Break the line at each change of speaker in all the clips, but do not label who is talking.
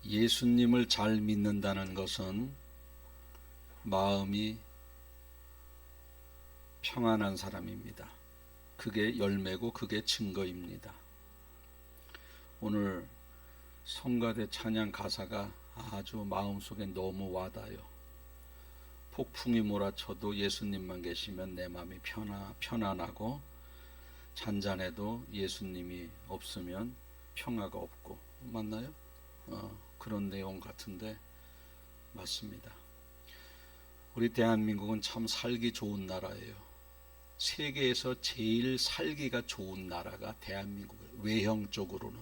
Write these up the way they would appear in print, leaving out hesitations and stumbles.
예수님을 잘 믿는다는 것은 마음이 평안한 사람입니다. 그게 열매고 그게 증거입니다. 오늘 성가대 찬양 가사가 아주 마음속에 너무 와닿아요. 폭풍이 몰아쳐도 예수님만 계시면 내 마음이 편안하고, 잔잔해도 예수님이 없으면 평화가 없고, 맞나요? 그런 내용 같은데 맞습니다. 우리 대한민국은 참 살기 좋은 나라예요. 세계에서 제일 살기가 좋은 나라가 대한민국이에요. 외형적으로는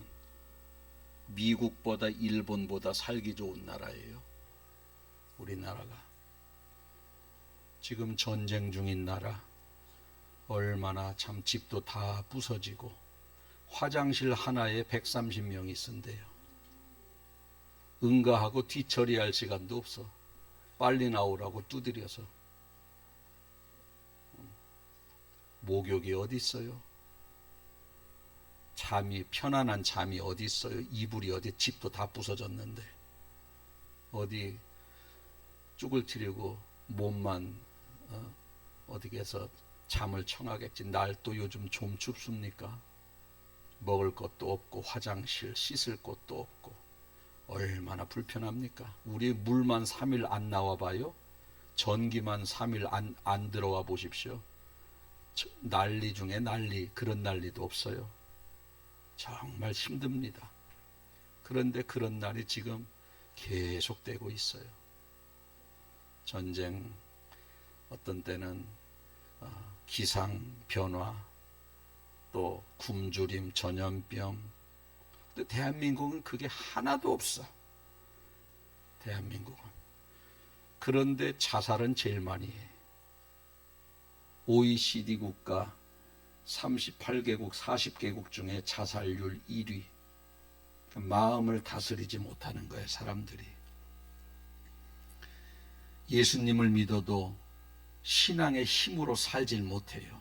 미국보다 일본보다 살기 좋은 나라예요. 우리나라가 지금 전쟁 중인 나라, 얼마나 참 집도 다 부서지고 화장실 하나에 130명이 쓴대요. 응가하고 뒤처리할 시간도 없어. 빨리 나오라고 두드려서. 목욕이 어디 있어요? 잠이, 편안한 잠이 어디 있어요? 이불이 어디, 집도 다 부서졌는데 어디 쭈글 트리고 몸만 어디에서 잠을 청하겠지. 날도 요즘 좀 춥습니까? 먹을 것도 없고 화장실 씻을 곳도 없고 얼마나 불편합니까? 우리 물만 3일 안 나와 봐요. 전기만 3일 안 들어와 보십시오. 난리 중에 난리, 그런 난리도 없어요. 정말 힘듭니다. 그런데 그런 날이 지금 계속되고 있어요. 전쟁, 어떤 때는 기상 변화, 또 굶주림, 전염병. 근데 대한민국은 그게 하나도 없어. 대한민국은. 그런데 자살은 제일 많이 해. OECD 국가 38개국, 40개국 중에 자살률 1위. 마음을 다스리지 못하는 거예요, 사람들이. 예수님을 믿어도 신앙의 힘으로 살질 못해요.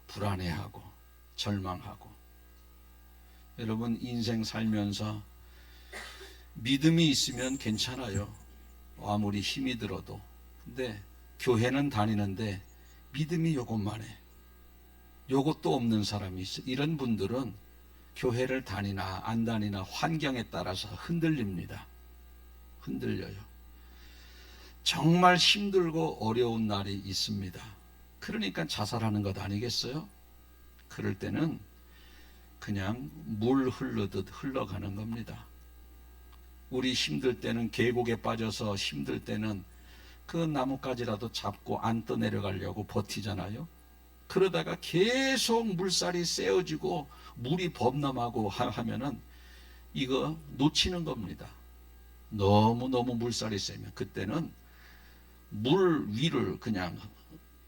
불안해하고 절망하고. 여러분, 인생 살면서 믿음이 있으면 괜찮아요. 아무리 힘이 들어도. 근데 교회는 다니는데 믿음이 요것만 해. 요것도 없는 사람이 있어. 이런 분들은 교회를 다니나 안 다니나 환경에 따라서 흔들립니다. 흔들려요. 정말 힘들고 어려운 날이 있습니다. 그러니까 자살하는 것 아니겠어요? 그럴 때는 그냥 물 흐르듯 흘러가는 겁니다. 우리 힘들 때는 계곡에 빠져서 힘들 때는 그 나뭇가지라도 잡고 안 떠내려가려고 버티잖아요. 그러다가 계속 물살이 세어지고 물이 범람하고 하면은 이거 놓치는 겁니다. 너무너무 물살이 세면 그때는 물 위를 그냥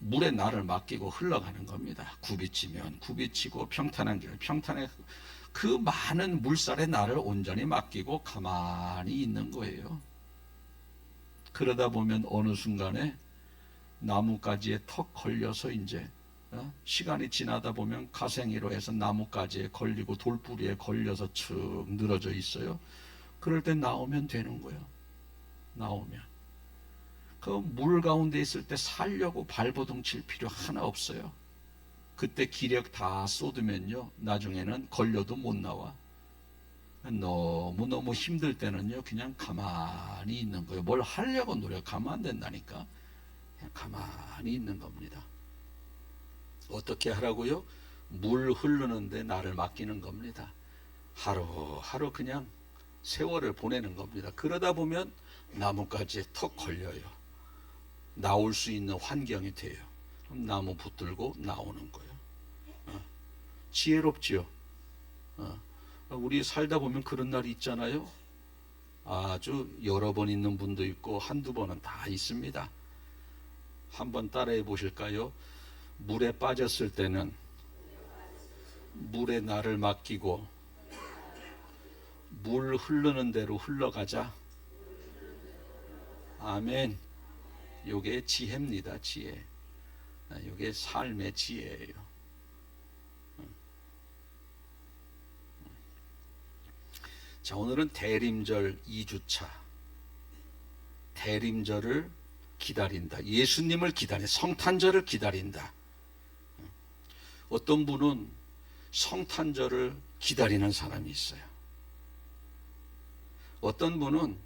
물에 나를 맡기고 흘러가는 겁니다. 굽이치면 굽이치고 평탄한 길, 평탄에 그 많은 물살에 나를 온전히 맡기고 가만히 있는 거예요. 그러다 보면 어느 순간에 나뭇가지에 턱 걸려서 이제 시간이 지나다 보면 가생이로 해서 나뭇가지에 걸리고 돌뿌리에 걸려서 축 늘어져 있어요. 그럴 때 나오면 되는 거예요. 나오면. 그 물 가운데 있을 때 살려고 발버둥 칠 필요 하나 없어요. 그때 기력 다 쏟으면요, 나중에는 걸려도 못 나와. 너무너무 힘들 때는요, 그냥 가만히 있는 거예요. 뭘 하려고 노력하면 안 된다니까. 그냥 가만히 있는 겁니다. 어떻게 하라고요? 물 흐르는데 나를 맡기는 겁니다. 하루하루 그냥 세월을 보내는 겁니다. 그러다 보면 나뭇가지에 턱 걸려요. 나올 수 있는 환경이 돼요. 그럼 나무 붙들고 나오는 거예요. 지혜롭지요. 우리 살다 보면 그런 날이 있잖아요. 아주 여러 번 있는 분도 있고 한두 번은 다 있습니다. 한번 따라해 보실까요? 물에 빠졌을 때는 물에 나를 맡기고 물 흐르는 대로 흘러가자. 아멘. 요게 지혜입니다. 지혜. 요게 삶의 지혜예요. 자, 오늘은 대림절 2주차. 대림절을 기다린다. 예수님을 기다린다. 성탄절을 기다린다. 어떤 분은 성탄절을 기다리는 사람이 있어요. 어떤 분은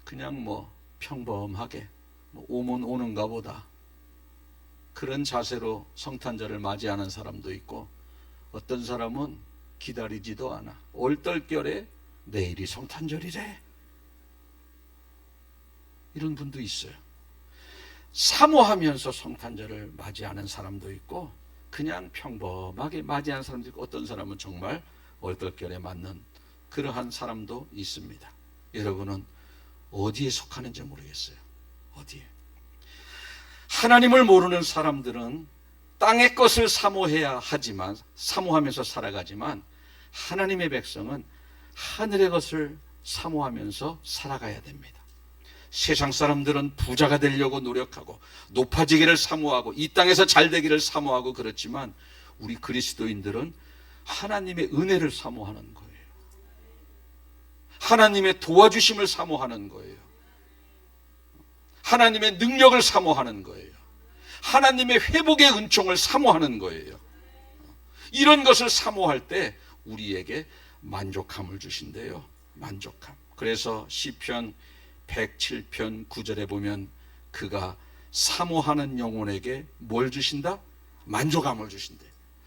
그냥 평범하게 오면 오는가 보다, 그런 자세로 성탄절을 맞이하는 사람도 있고, 어떤 사람은 기다리지도 않아. 얼떨결에 내일이 성탄절이래, 이런 분도 있어요. 사모하면서 성탄절을 맞이하는 사람도 있고, 그냥 평범하게 맞이하는 사람도 있고, 어떤 사람은 정말 얼떨결에 맞는 그러한 사람도 있습니다. 여러분은 어디에 속하는지 모르겠어요. 어디에? 하나님을 모르는 사람들은 땅의 것을 사모해야 하지만, 사모하면서 살아가지만, 하나님의 백성은 하늘의 것을 사모하면서 살아가야 됩니다. 세상 사람들은 부자가 되려고 노력하고 높아지기를 사모하고 이 땅에서 잘 되기를 사모하고 그렇지만, 우리 그리스도인들은 하나님의 은혜를 사모하는 거예요. 하나님의 도와주심을 사모하는 거예요. 하나님의 능력을 사모하는 거예요. 하나님의 회복의 은총을 사모하는 거예요. 이런 것을 사모할 때 우리에게 만족함을 주신대요. 만족함. 그래서 시편 107편 9절에 보면 그가 사모하는 영혼에게 뭘 주신다? 만족함을 주신대.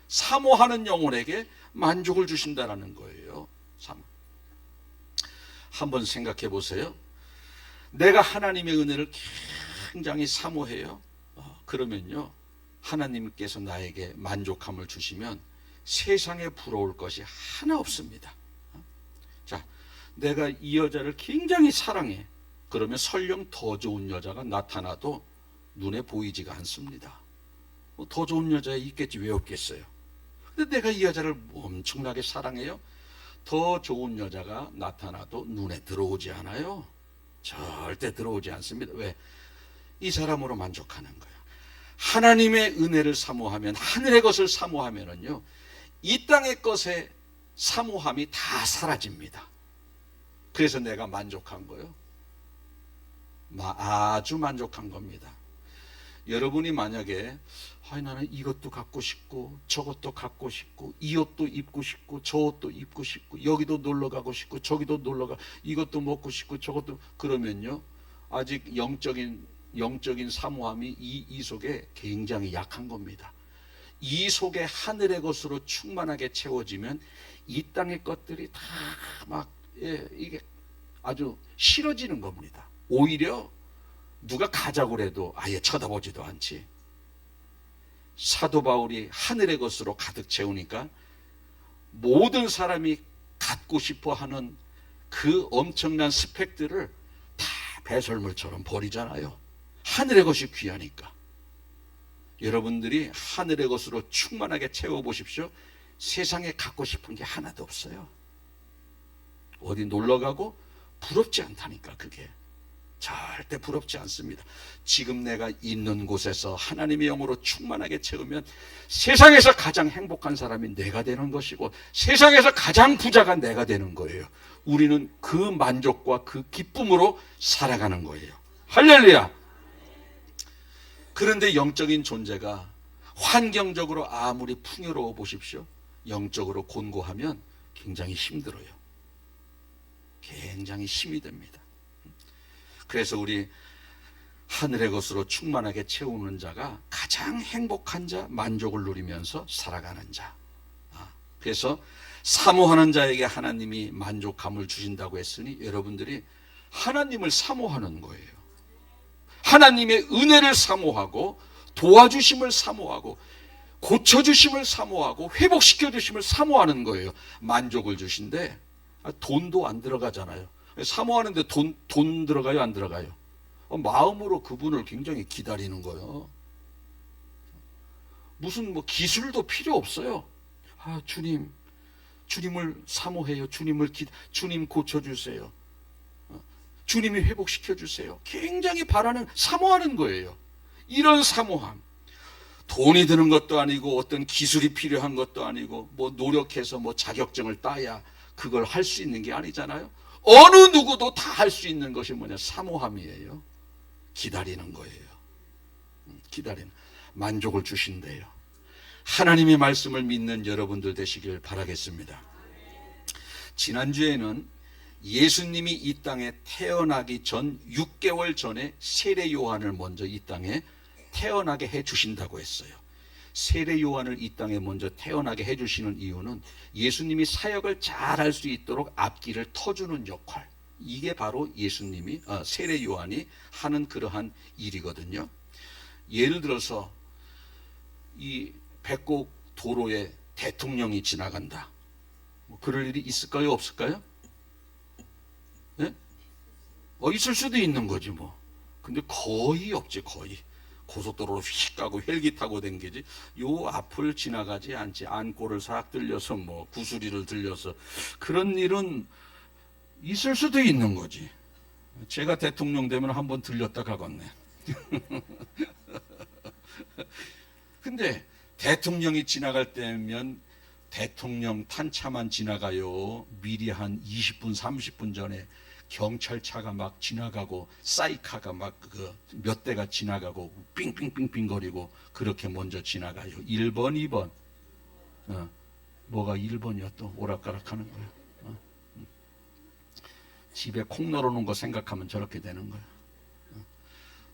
사모하는 영혼에게 만족을 주신다라는 거예요. 한번 생각해 보세요. 내가 하나님의 은혜를 굉장히 사모해요. 그러면요, 하나님께서 나에게 만족함을 주시면 세상에 부러울 것이 하나 없습니다. 자, 내가 이 여자를 굉장히 사랑해. 그러면 설령 더 좋은 여자가 나타나도 눈에 보이지가 않습니다. 더 좋은 여자 있겠지, 왜 없겠어요? 근데 내가 이 여자를 엄청나게 사랑해요. 더 좋은 여자가 나타나도 눈에 들어오지 않아요. 절대 들어오지 않습니다. 왜? 이 사람으로 만족하는 거예요. 하나님의 은혜를 사모하면, 하늘의 것을 사모하면은요, 이 땅의 것의 사모함이 다 사라집니다. 그래서 내가 만족한 거예요. 아주 만족한 겁니다. 여러분이 만약에 나는 이것도 갖고 싶고 저것도 갖고 싶고 이 옷도 입고 싶고 저 옷도 입고 싶고 여기도 놀러 가고 싶고 저기도 놀러 가, 이것도 먹고 싶고 저것도, 그러면요, 아직 영적인 사모함이 이 속에 굉장히 약한 겁니다. 이 속에 하늘의 것으로 충만하게 채워지면 이 땅의 것들이 다 이게 아주 싫어지는 겁니다. 오히려 누가 가자고 해도 아예 쳐다보지도 않지. 사도 바울이 하늘의 것으로 가득 채우니까 모든 사람이 갖고 싶어 하는 그 엄청난 스펙들을 다 배설물처럼 버리잖아요. 하늘의 것이 귀하니까. 여러분들이 하늘의 것으로 충만하게 채워보십시오. 세상에 갖고 싶은 게 하나도 없어요. 어디 놀러가고 부럽지 않다니까. 그게 절대 부럽지 않습니다. 지금 내가 있는 곳에서 하나님의 영으로 충만하게 채우면 세상에서 가장 행복한 사람이 내가 되는 것이고 세상에서 가장 부자가 내가 되는 거예요. 우리는 그 만족과 그 기쁨으로 살아가는 거예요. 할렐루야. 그런데 영적인 존재가 환경적으로 아무리 풍요로워 보십시오, 영적으로 곤고하면 굉장히 힘들어요. 굉장히 힘이 됩니다. 그래서 우리 하늘의 것으로 충만하게 채우는 자가 가장 행복한 자, 만족을 누리면서 살아가는 자. 그래서 사모하는 자에게 하나님이 만족감을 주신다고 했으니 여러분들이 하나님을 사모하는 거예요. 하나님의 은혜를 사모하고 도와주심을 사모하고 고쳐주심을 사모하고 회복시켜주심을 사모하는 거예요. 만족을 주신데 돈도 안 들어가잖아요. 사모하는데 돈 들어가요, 안 들어가요? 마음으로 그분을 굉장히 기다리는 거예요. 무슨 기술도 필요 없어요. 주님을 사모해요. 주님 고쳐주세요. 주님이 회복시켜주세요. 굉장히 바라는, 사모하는 거예요. 이런 사모함. 돈이 드는 것도 아니고 어떤 기술이 필요한 것도 아니고 노력해서 자격증을 따야 그걸 할 수 있는 게 아니잖아요. 어느 누구도 다 할 수 있는 것이 뭐냐? 사모함이에요. 기다리는 거예요. 기다리는, 만족을 주신대요. 하나님의 말씀을 믿는 여러분들 되시길 바라겠습니다. 지난주에는 예수님이 이 땅에 태어나기 전 6개월 전에 세례 요한을 먼저 이 땅에 태어나게 해 주신다고 했어요. 세례 요한을 이 땅에 먼저 태어나게 해 주시는 이유는 예수님이 사역을 잘 할 수 있도록 앞길을 터주는 역할, 이게 바로 예수님이 세례 요한이 하는 그러한 일이거든요. 예를 들어서 이 백곡 도로에 대통령이 지나간다. 뭐 그럴 일이 있을까요? 없을까요? 네? 있을 수도 있는 거지 뭐. 근데 거의 없지, 거의. 고속도로로 휙 가고 헬기 타고 댕기지, 요 앞을 지나가지 않지. 안골을 싹 들려서 뭐 구수리를 들려서 그런 일은 있을 수도 있는 거지. 제가 대통령 되면 한번 들렸다 가겠네. 근데 대통령이 지나갈 때면 대통령 탄차만 지나가요. 미리 한 20분 30분 전에 경찰차가 막 지나가고 사이카가 막 몇 대가 지나가고 삥삥삥삥 거리고 그렇게 먼저 지나가요. 1번 2번. 뭐가 1번이야 또 오락가락 하는 거야. 집에 콩 널어놓은 거 생각하면 저렇게 되는 거야.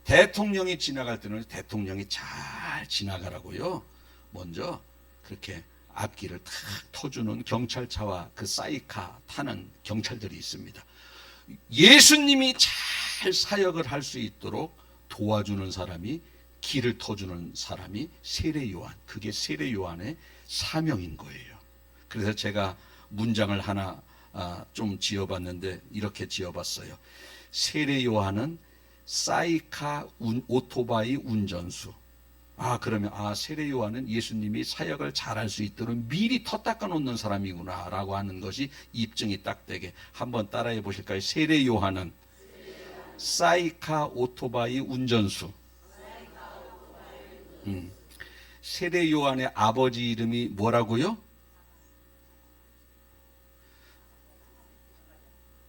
대통령이 지나갈 때는 대통령이 잘 지나가라고요. 먼저 그렇게 앞길을 탁 터주는 경찰차와 그 사이카 타는 경찰들이 있습니다. 예수님이 잘 사역을 할 수 있도록 도와주는 사람이, 길을 터주는 사람이 세례 요한, 그게 세례 요한의 사명인 거예요. 그래서 제가 문장을 하나 좀 지어봤는데 이렇게 지어봤어요. 세례 요한은 사이카 오토바이 운전수. 그러면 세례 요한은 예수님이 사역을 잘할 수 있도록 미리 터 닦아 놓는 사람이구나 라고 하는 것이 입증이 딱 되게. 한번 따라해 보실까요? 세례 요한은 사이카 오토바이 운전수. 세례 요한의 아버지 이름이 뭐라고요?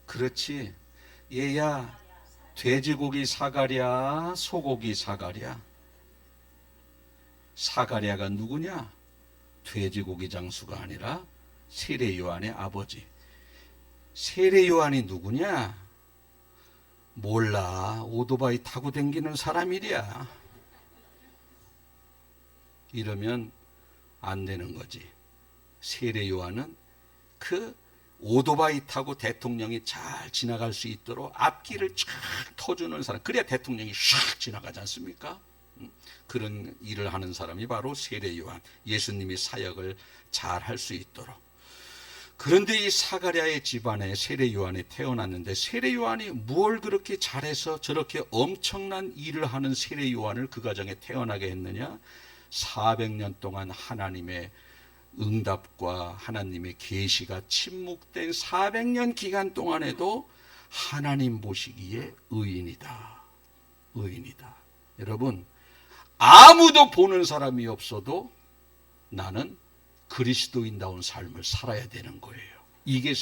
그렇지. 얘야, 돼지고기 사가랴, 소고기 사가랴. 사가랴가 누구냐? 돼지고기 장수가 아니라 세례 요한의 아버지. 세례 요한이 누구냐? 몰라. 오토바이 타고 다니는 사람이랴. 이러면 안 되는 거지. 세례 요한은 그 오토바이 타고 대통령이 잘 지나갈 수 있도록 앞길을 쫙 터주는 사람. 그래야 대통령이 샥 지나가지 않습니까? 그런 일을 하는 사람이 바로 세례 요한. 예수님이 사역을 잘 할 수 있도록. 그런데 이 사가랴의 집안에 세례 요한이 태어났는데, 세례 요한이 뭘 그렇게 잘해서 저렇게 엄청난 일을 하는 세례 요한을 그 가정에 태어나게 했느냐? 400년 동안 하나님의 응답과 하나님의 계시가 침묵된 400년 기간 동안에도 하나님 보시기에 의인이다. 의인이다. 여러분, 아무도 보는 사람이 없어도 나는 그리스도인다운 삶을 살아야 되는 거예요. 이게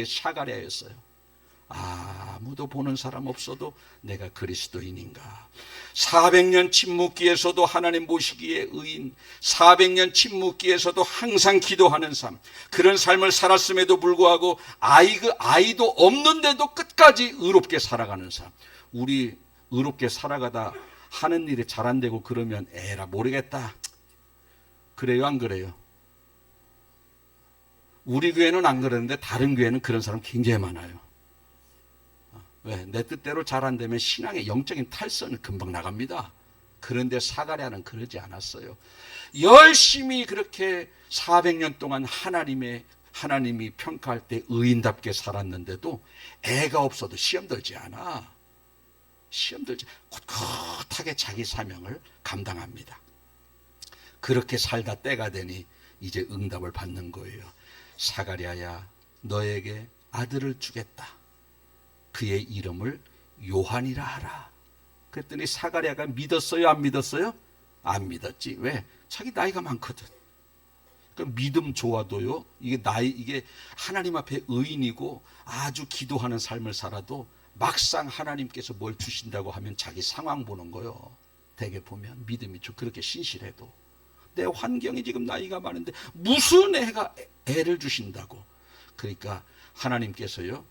사가랴였어요. 아무도 보는 사람 없어도 내가 그리스도인인가. 400년 침묵기에서도 하나님 보시기에 의인, 400년 침묵기에서도 항상 기도하는 삶, 그런 삶을 살았음에도 불구하고 아이도 없는데도 끝까지 의롭게 살아가는 삶. 우리 의롭게 살아가다 하는 일이 잘 안 되고 그러면 에라 모르겠다. 그래요, 안 그래요? 우리 교회는 안 그러는데 다른 교회는 그런 사람 굉장히 많아요. 왜? 내 뜻대로 잘 안 되면 신앙의 영적인 탈선은 금방 나갑니다. 그런데 사가랴는 그러지 않았어요. 열심히 그렇게 400년 동안 하나님이 평가할 때 의인답게 살았는데도 애가 없어도 시험 들지 않아. 시험 들지, 꿋꿋하게 자기 사명을 감당합니다. 그렇게 살다 때가 되니 이제 응답을 받는 거예요. 사가랴야, 너에게 아들을 주겠다. 그의 이름을 요한이라 하라. 그랬더니 사가랴가 믿었어요, 안 믿었어요? 안 믿었지. 왜? 자기 나이가 많거든. 그러니까 믿음 좋아도요, 이게 하나님 앞에 의인이고 아주 기도하는 삶을 살아도 막상 하나님께서 뭘 주신다고 하면 자기 상황 보는 거요. 대개 보면 믿음이 좀 그렇게 신실해도 내 환경이 지금 나이가 많은데 무슨 애를 주신다고. 그러니까 하나님께서요,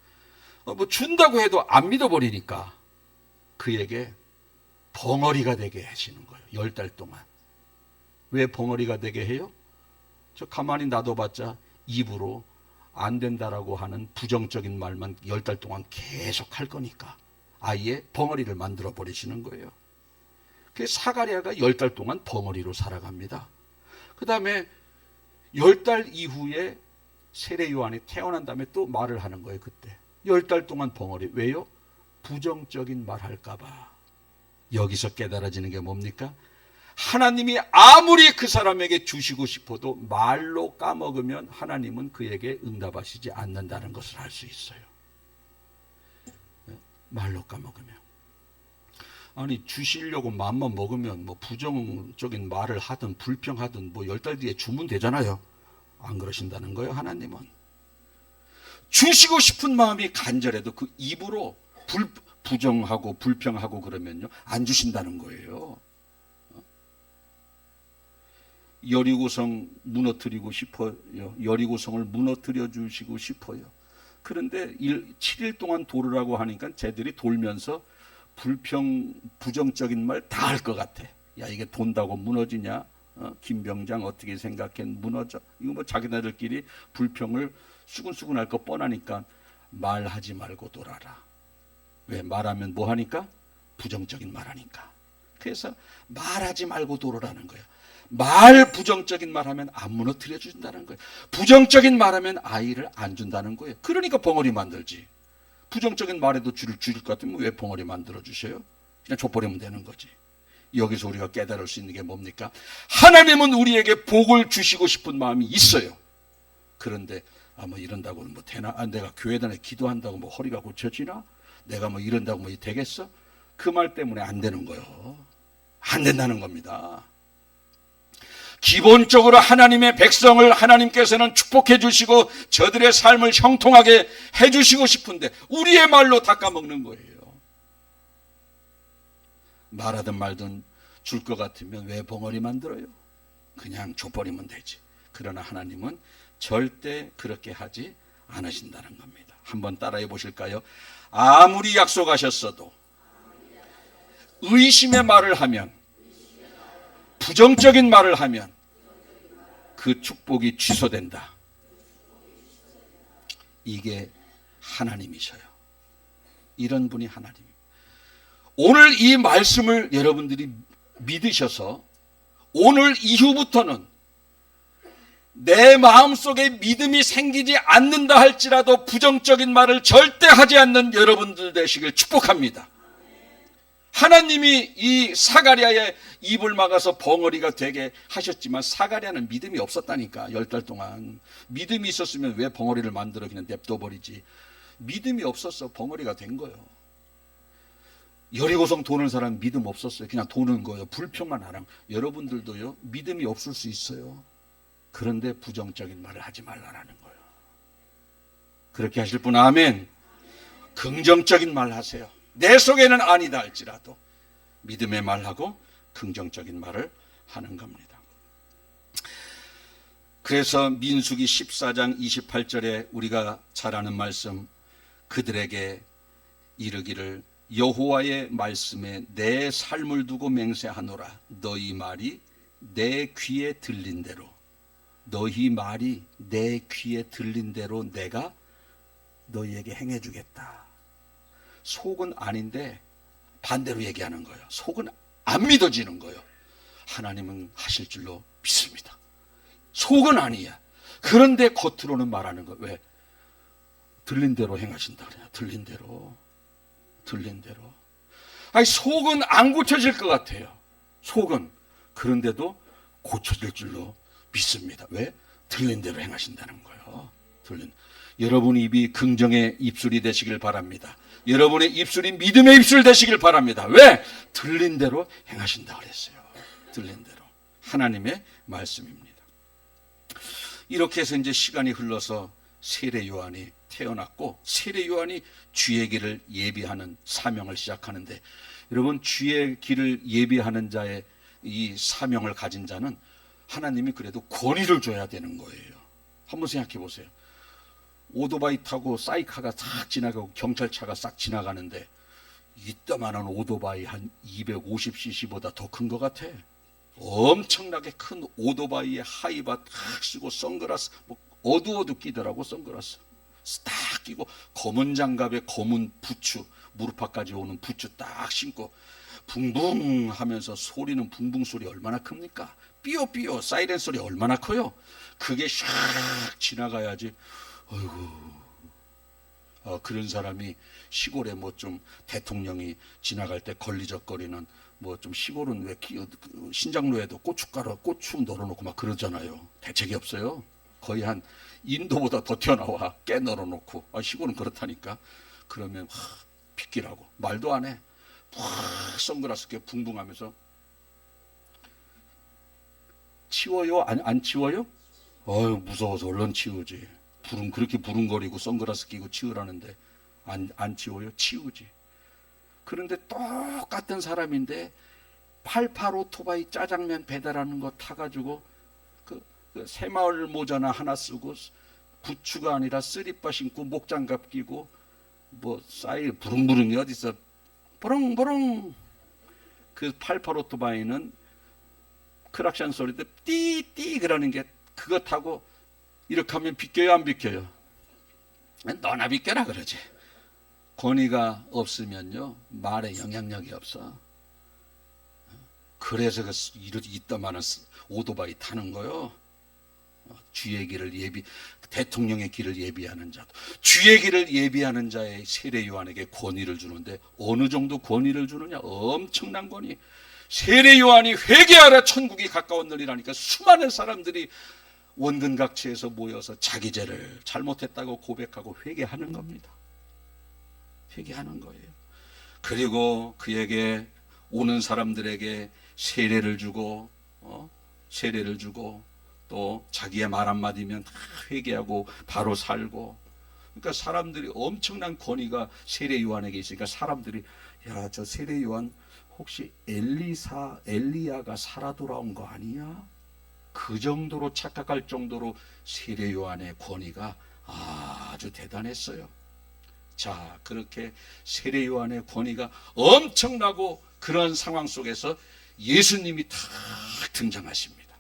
뭐 준다고 해도 안 믿어버리니까 그에게 벙어리가 되게 하시는 거예요. 10달 동안. 왜 벙어리가 되게 해요? 저 가만히 놔둬봤자 입으로 안 된다라고 하는 부정적인 말만 10달 동안 계속 할 거니까 아예 벙어리를 만들어 버리시는 거예요. 그래서 사가랴가 10달 동안 벙어리로 살아갑니다. 그 다음에 10달 이후에 세례 요한이 태어난 다음에 또 말을 하는 거예요. 그때 10달 동안 벙어리. 왜요? 부정적인 말 할까봐. 여기서 깨달아지는 게 뭡니까? 하나님이 아무리 그 사람에게 주시고 싶어도 말로 까먹으면 하나님은 그에게 응답하시지 않는다는 것을 알 수 있어요. 말로 까먹으면. 아니 주시려고 마음만 먹으면 뭐 부정적인 말을 하든 불평하든 뭐 10달 뒤에 주면 되잖아요. 안 그러신다는 거예요. 하나님은 주시고 싶은 마음이 간절해도 그 입으로 부정하고 불평하고 그러면요 안 주신다는 거예요. 여리고성 무너뜨리고 싶어요. 여리고성을 무너뜨려 주시고 싶어요. 그런데 7일 동안 돌으라고 하니까 쟤들이 돌면서 부정적인 말 다 할 것 같아. 야, 이게 돈다고 무너지냐? 김병장 어떻게 생각해? 무너져. 이거 뭐 자기네들끼리 불평을 수근수근 할 거 뻔하니까 말하지 말고 돌아라. 왜? 말하면 뭐 하니까? 부정적인 말 하니까. 그래서 말하지 말고 돌아라는 거예요. 부정적인 말 하면 안 무너뜨려 준다는 거예요. 부정적인 말 하면 아이를 안 준다는 거예요. 그러니까 벙어리 만들지. 부정적인 말에도 줄을 것 같으면 왜 벙어리 만들어 주셔요? 그냥 줘버리면 되는 거지. 여기서 우리가 깨달을 수 있는 게 뭡니까? 하나님은 우리에게 복을 주시고 싶은 마음이 있어요. 그런데 뭐 이런다고 뭐 되나? 내가 교회단에 기도한다고 뭐 허리가 고쳐지나? 내가 뭐 이런다고 뭐 되겠어? 그 말 때문에 안 되는 거예요. 안 된다는 겁니다. 기본적으로 하나님의 백성을 하나님께서는 축복해 주시고 저들의 삶을 형통하게 해 주시고 싶은데 우리의 말로 닦아먹는 거예요. 말하든 말든 줄 것 같으면 왜 벙어리 만들어요? 그냥 줘버리면 되지. 그러나 하나님은 절대 그렇게 하지 않으신다는 겁니다. 한번 따라해 보실까요? 아무리 약속하셨어도 의심의 말을 하면, 부정적인 말을 하면 그 축복이 취소된다. 이게 하나님이셔요. 이런 분이 하나님입니다. 오늘 이 말씀을 여러분들이 믿으셔서 오늘 이후부터는 내 마음속에 믿음이 생기지 않는다 할지라도 부정적인 말을 절대 하지 않는 여러분들 되시길 축복합니다. 하나님이 이 사가랴의 입을 막아서 벙어리가 되게 하셨지만 사가랴는 믿음이 없었다니까. 10달 동안 믿음이 있었으면 왜 벙어리를 만들어 그냥 냅둬버리지. 믿음이 없었어. 벙어리가 된 거예요. 여리고성 도는 사람 믿음 없었어요. 그냥 도는 거예요. 불평만 하랑. 여러분들도요 믿음이 없을 수 있어요. 그런데 부정적인 말을 하지 말라는 거예요. 그렇게 하실 분 아멘. 긍정적인 말 하세요. 내 속에는 아니다 할지라도 믿음의 말하고 긍정적인 말을 하는 겁니다. 그래서 민수기 14장 28절에 우리가 잘 아는 말씀, 그들에게 이르기를 여호와의 말씀에 내 삶을 두고 맹세하노라. 너희 말이 내 귀에 들린 대로, 너희 말이 내 귀에 들린 대로 내가 너희에게 행해주겠다. 속은 아닌데 반대로 얘기하는 거예요. 속은 안 믿어지는 거예요. 하나님은 하실 줄로 믿습니다. 속은 아니야. 그런데 겉으로는 말하는 거예요. 왜? 들린 대로 행하신다 그래요. 들린 대로. 아니 속은 안 고쳐질 것 같아요. 속은. 그런데도 고쳐질 줄로 믿습니다. 왜? 들린 대로 행하신다는 거예요. 여러분 입이 긍정의 입술이 되시길 바랍니다. 여러분의 입술이 믿음의 입술 되시길 바랍니다. 왜? 들린 대로 행하신다 그랬어요. 들린 대로. 하나님의 말씀입니다. 이렇게 해서 이제 시간이 흘러서 세례 요한이 태어났고, 세례 요한이 주의 길을 예비하는 사명을 시작하는데, 여러분, 주의 길을 예비하는 자의 이 사명을 가진 자는 하나님이 그래도 권위를 줘야 되는 거예요. 한번 생각해 보세요. 오토바이 타고 사이카가 싹 지나가고 경찰차가 싹 지나가는데, 이따만한 오토바이 한 250cc보다 더 큰 것 같아. 엄청나게 큰 오토바이에 하이바 탁 쓰고 선글라스, 뭐 어두워도 끼더라고. 선글라스 딱 끼고 검은 장갑에 검은 부츠, 무릎팍까지 오는 부츠 딱 신고 붕붕 하면서, 소리는 붕붕 소리 얼마나 큽니까? 삐요삐요 사이렌 소리 얼마나 커요? 그게 샥 지나가야지. 어이구, 그런 사람이 시골에 뭐 좀 대통령이 지나갈 때 걸리적거리는 뭐 좀 시골은 왜 신장로에도 고춧가루, 고추 널어놓고 막 그러잖아요. 대책이 없어요. 거의 한 인도보다 더 튀어나와, 깨 널어놓고. 시골은 그렇다니까. 그러면 빗기라고 말도 안 해. 팍 선글라스 껴 붕붕하면서, 치워요? 안 치워요? 무서워서 얼른 치우지. 그렇게 부릉거리고 선글라스 끼고 치우라는데 안 치워요? 치우지. 그런데 똑같은 사람인데 88 오토바이 짜장면 배달하는 거 타가지고 그 새마을 모자나 하나 쓰고 부츠가 아니라 쓰리빠 신고 목장갑 끼고 뭐 사이 부릉부릉이 어디서 부릉부릉. 그 88 오토바이는 크락션 소리도 띠띠 그러는 게, 그거 타고 이렇게 하면 비껴요, 안 비껴요? 너나 비껴라 그러지. 권위가 없으면요 말에 영향력이 없어. 그래서 이따만한 오토바이 타는 거요. 주의 길을 대통령의 길을 예비하는 자도, 주의 길을 예비하는 자의 세례 요한에게 권위를 주는데, 어느 정도 권위를 주느냐? 엄청난 권위. 세례 요한이 회개하라 천국이 가까웠느니라니까 수많은 사람들이 원근각지에서 모여서 자기 죄를 잘못했다고 고백하고 회개하는 겁니다. 회개하는 거예요. 그리고 그에게 오는 사람들에게 세례를 주고 또 자기의 말 한마디면 다 회개하고 바로 살고. 그러니까 사람들이 엄청난 권위가 세례 요한에게 있으니까 사람들이, 야, 저 세례 요한 혹시 엘리야가 살아 돌아온 거 아니야? 그 정도로 착각할 정도로 세례 요한의 권위가 아주 대단했어요. 자, 그렇게 세례 요한의 권위가 엄청나고 그런 상황 속에서 예수님이 탁 등장하십니다.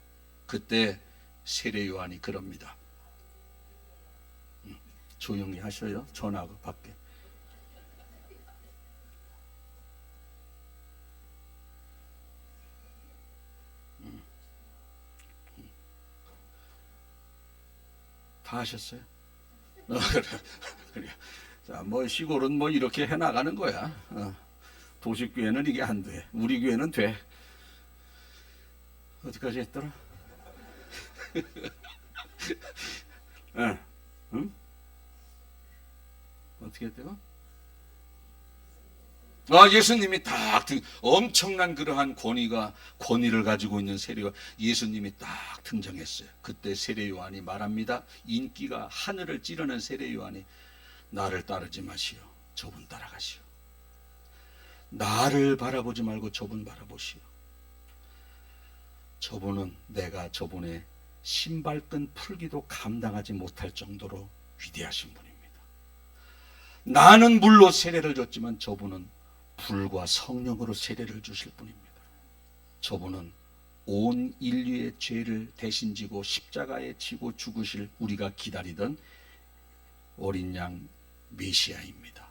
그때 세례 요한이 그럽니다. 조용히 하셔요. 전화가 밖에. 다 하셨어요? 그래. 자, 뭐 시골은 뭐 이렇게 해나가는 거야. 도시교회는 이게 안 돼. 우리 교회는 돼. 어디까지 했더라? 응? 어떻게 했대요? 예수님이 딱 엄청난 그러한 권위를 가지고 있는 세례요한, 예수님이 딱 등장했어요. 그때 세례요한이 말합니다. 인기가 하늘을 찌르는 세례요한이, 나를 따르지 마시오. 저분 따라가시오. 나를 바라보지 말고 저분 바라보시오. 저분은 내가 저분의 신발끈 풀기도 감당하지 못할 정도로 위대하신 분입니다. 나는 물로 세례를 줬지만 저분은 불과 성령으로 세례를 주실 분입니다. 저분은 온 인류의 죄를 대신 지고 십자가에 지고 죽으실 우리가 기다리던 어린 양 메시아입니다.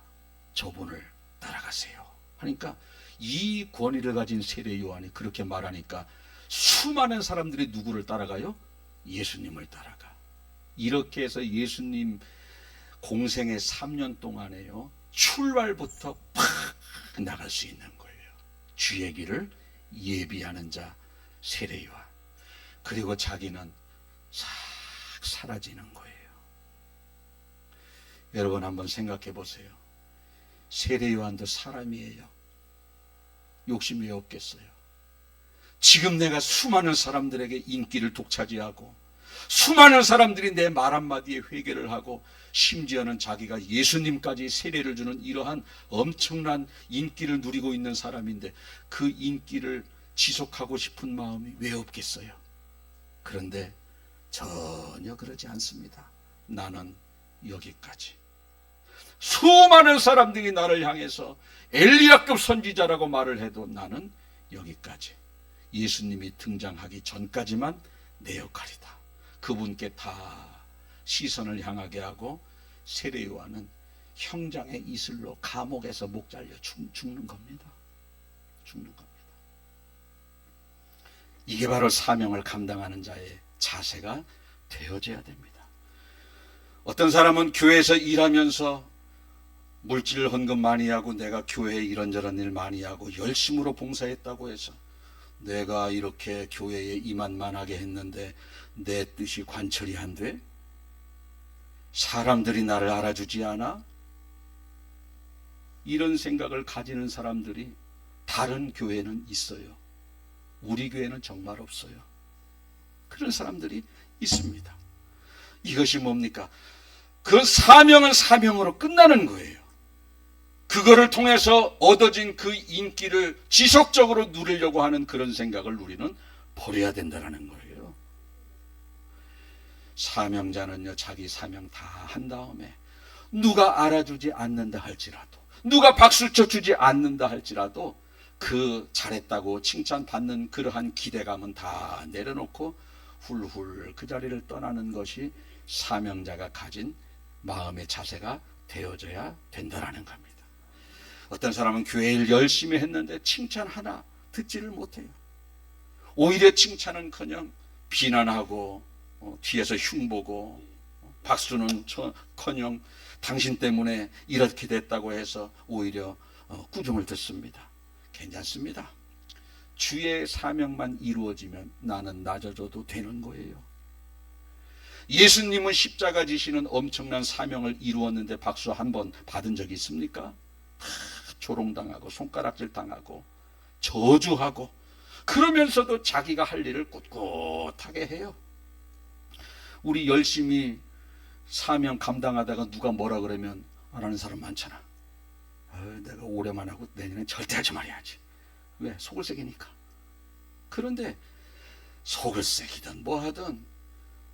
저분을 따라가세요. 하니까 이 권위를 가진 세례 요한이 그렇게 말하니까 수많은 사람들이 누구를 따라가요? 예수님을 따라가. 이렇게 해서 예수님 공생의 3년 동안에요, 출발부터 팍 나갈 수 있는 거예요. 주의 길을 예비하는 자 세례 요한. 그리고 자기는 싹 사라지는 거예요. 여러분 한번 생각해 보세요. 세례 요한도 사람이에요. 욕심이 없겠어요? 지금 내가 수많은 사람들에게 인기를 독차지하고 수많은 사람들이 내 말 한마디에 회개를 하고 심지어는 자기가 예수님까지 세례를 주는 이러한 엄청난 인기를 누리고 있는 사람인데 그 인기를 지속하고 싶은 마음이 왜 없겠어요? 그런데 전혀 그러지 않습니다. 나는 여기까지. 수많은 사람들이 나를 향해서 엘리야급 선지자라고 말을 해도 나는 여기까지. 예수님이 등장하기 전까지만 내 역할이다. 그분께 다 시선을 향하게 하고 세례 요한은 형장의 이슬로 감옥에서 목 잘려 죽는 겁니다. 죽는 겁니다. 이게 바로 사명을 감당하는 자의 자세가 되어져야 됩니다. 어떤 사람은 교회에서 일하면서 물질 헌금 많이 하고 내가 교회에 이런저런 일 많이 하고 열심으로 봉사했다고 해서 내가 이렇게 교회에 이만만하게 했는데 내 뜻이 관철이 안 돼? 사람들이 나를 알아주지 않아? 이런 생각을 가지는 사람들이 다른 교회는 있어요. 우리 교회는 정말 없어요. 그런 사람들이 있습니다. 이것이 뭡니까? 그 사명은 사명으로 끝나는 거예요. 그거를 통해서 얻어진 그 인기를 지속적으로 누리려고 하는 그런 생각을 우리는 버려야 된다는 거예요. 사명자는요, 자기 사명 다 한 다음에 누가 알아주지 않는다 할지라도, 누가 박수 쳐주지 않는다 할지라도 그 잘했다고 칭찬받는 그러한 기대감은 다 내려놓고 훌훌 그 자리를 떠나는 것이 사명자가 가진 마음의 자세가 되어져야 된다는 겁니다. 어떤 사람은 교회 일 열심히 했는데 칭찬 하나 듣지를 못해요. 오히려 칭찬은커녕 비난하고 뒤에서 흉보고 박수는 커녕 당신 때문에 이렇게 됐다고 해서 오히려 꾸중을 듣습니다. 괜찮습니다. 주의 사명만 이루어지면 나는 낮아져도 되는 거예요. 예수님은 십자가 지시는 엄청난 사명을 이루었는데 박수 한 번 받은 적이 있습니까? 조롱당하고 손가락질 당하고 저주하고 그러면서도 자기가 할 일을 꿋꿋하게 해요. 우리 열심히 사명 감당하다가 누가 뭐라 그러면 안 하는 사람 많잖아. 내가 올해만 하고 내년엔 절대 하지 말아야지. 왜? 속을 새기니까. 그런데 속을 새기든 뭐하든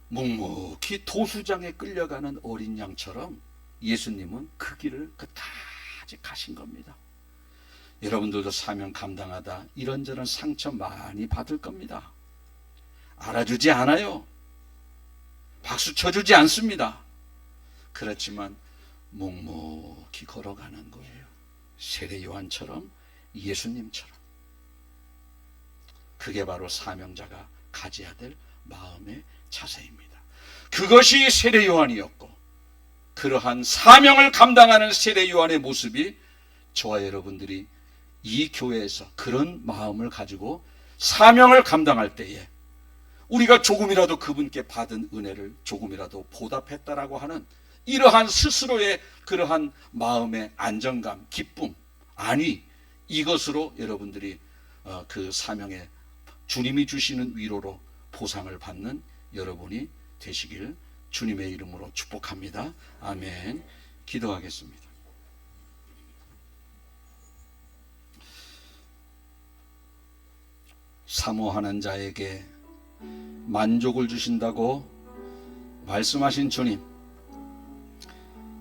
묵묵히 도수장에 끌려가는 어린 양처럼 예수님은 그 길을 끝까지 가신 겁니다. 여러분들도 사명 감당하다 이런저런 상처 많이 받을 겁니다. 알아주지 않아요. 박수 쳐주지 않습니다. 그렇지만 묵묵히 걸어가는 거예요. 세례 요한처럼, 예수님처럼. 그게 바로 사명자가 가져야 될 마음의 자세입니다. 그것이 세례 요한이었고, 그러한 사명을 감당하는 세례 요한의 모습이 저와 여러분들이 이 교회에서 그런 마음을 가지고 사명을 감당할 때에 우리가 조금이라도 그분께 받은 은혜를 조금이라도 보답했다라고 하는 이러한 스스로의 그러한 마음의 안정감, 기쁨, 안위, 이것으로 여러분들이 그 사명에 주님이 주시는 위로로 보상을 받는 여러분이 되시길 주님의 이름으로 축복합니다. 아멘. 기도하겠습니다. 사모하는 자에게 만족을 주신다고 말씀하신 주님,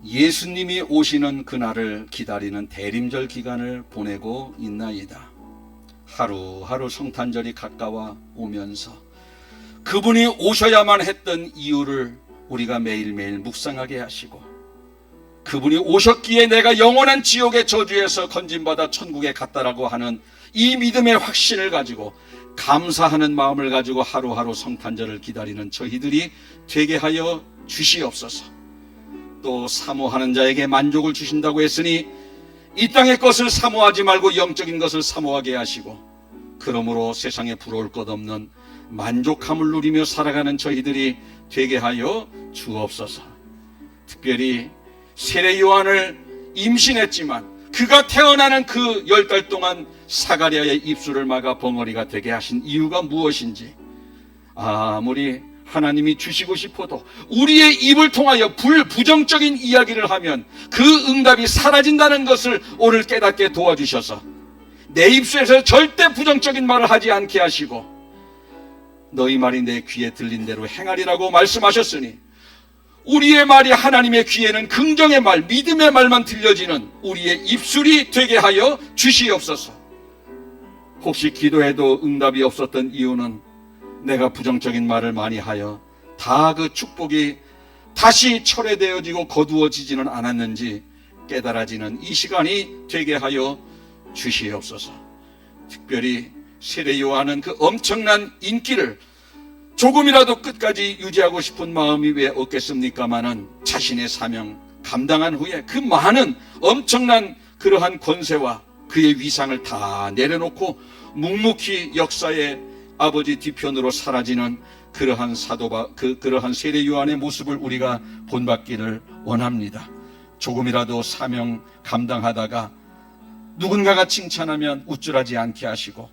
예수님이 오시는 그날을 기다리는 대림절 기간을 보내고 있나이다. 하루하루 성탄절이 가까워 오면서 그분이 오셔야만 했던 이유를 우리가 매일매일 묵상하게 하시고, 그분이 오셨기에 내가 영원한 지옥의 저주에서 건진받아 천국에 갔다라고 하는 이 믿음의 확신을 가지고 감사하는 마음을 가지고 하루하루 성탄절을 기다리는 저희들이 되게 하여 주시옵소서. 또 사모하는 자에게 만족을 주신다고 했으니 이 땅의 것을 사모하지 말고 영적인 것을 사모하게 하시고, 그러므로 세상에 부러울 것 없는 만족함을 누리며 살아가는 저희들이 되게 하여 주옵소서. 특별히 세례 요한을 임신했지만 그가 태어나는 그 10달 동안 사가랴의 입술을 막아 벙어리가 되게 하신 이유가 무엇인지, 아무리 하나님이 주시고 싶어도 우리의 입을 통하여 부정적인 이야기를 하면 그 응답이 사라진다는 것을 오늘 깨닫게 도와주셔서 내 입술에서 절대 부정적인 말을 하지 않게 하시고 너희 말이 내 귀에 들린 대로 행하리라고 말씀하셨으니 우리의 말이 하나님의 귀에는 긍정의 말, 믿음의 말만 들려지는 우리의 입술이 되게 하여 주시옵소서. 혹시 기도해도 응답이 없었던 이유는 내가 부정적인 말을 많이 하여 다 그 축복이 다시 철회되어지고 거두어지지는 않았는지 깨달아지는 이 시간이 되게 하여 주시옵소서. 특별히 세례 요한은 그 엄청난 인기를 조금이라도 끝까지 유지하고 싶은 마음이 왜 없겠습니까마는 자신의 사명 감당한 후에 그 많은 엄청난 그러한 권세와 그의 위상을 다 내려놓고 묵묵히 역사의 아버지 뒤편으로 사라지는 그러한 그러한 세례 요한의 모습을 우리가 본받기를 원합니다. 조금이라도 사명 감당하다가 누군가가 칭찬하면 우쭐하지 않게 하시고,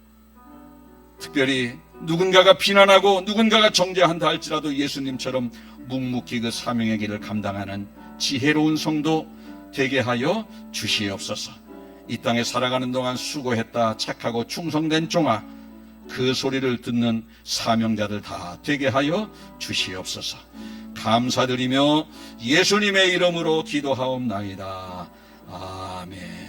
특별히 누군가가 비난하고 누군가가 정죄한다 할지라도 예수님처럼 묵묵히 그 사명의 길을 감당하는 지혜로운 성도 되게 하여 주시옵소서. 이 땅에 살아가는 동안 수고했다, 착하고 충성된 종아, 그 소리를 듣는 사명자들 다 되게 하여 주시옵소서. 감사드리며 예수님의 이름으로 기도하옵나이다. 아멘.